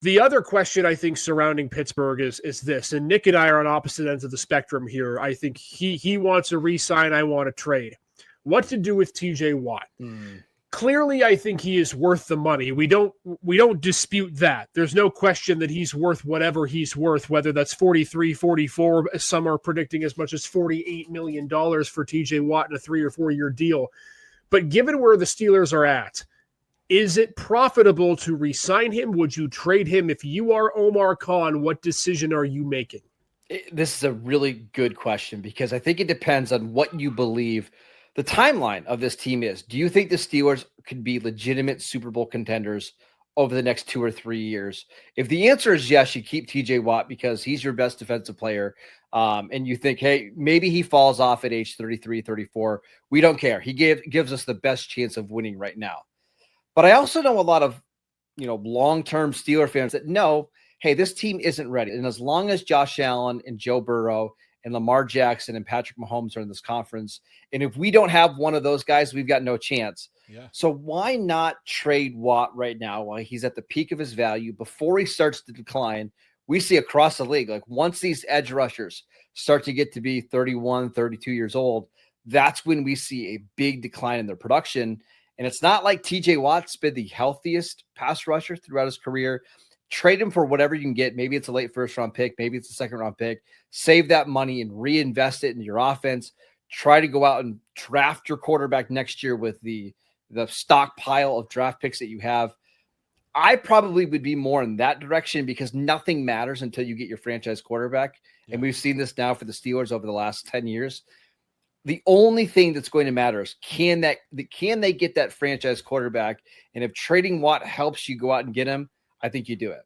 The other question I think surrounding Pittsburgh is this, and Nick and I are on opposite ends of the spectrum here. I think he wants a re-sign, I want a trade. What to do with TJWatt? Clearly, I think he is worth the money. We don't dispute that. There's no question that he's worth whatever he's worth, whether that's 43, 44, some are predicting as much as $48 million for TJWatt in a 3 or 4 year deal. But given where the Steelers are at, is it profitable to re-sign him? Would you trade him? If you are Omar Khan, what decision are you making? This is a really good question because I think it depends on what you believe the timeline of this team is. Do you think the Steelers could be legitimate Super Bowl contenders over the next 2 or 3 years? If the answer is yes, you keep TJWatt because he's your best defensive player. And you think, hey, maybe he falls off at age 33, 34. We don't care. He gives us the best chance of winning right now. But I also know a lot of, long-term Steeler fans that know, hey, this team isn't ready. And as long as Josh Allen and Joe Burrow and Lamar Jackson and Patrick Mahomes are in this conference, and if we don't have one of those guys, we've got no chance. Yeah. So why not trade Watt right now while he's at the peak of his value before he starts to decline? We see across the league, like once these edge rushers start to get to be 31, 32 years old, that's when we see a big decline in their production. And it's not like TJWatt's been the healthiest pass rusher throughout his career. Trade him for whatever you can get. Maybe it's a late first-round pick. Maybe it's a second-round pick. Save that money and reinvest it in your offense. Try to go out and draft your quarterback next year with the stockpile of draft picks that you have. I probably would be more in that direction because nothing matters until you get your franchise quarterback. Yeah. And we've seen this now for the Steelers over the last 10 years. The only thing that's going to matter is can they get that franchise quarterback? And if trading Watt helps you go out and get him, I think you do it.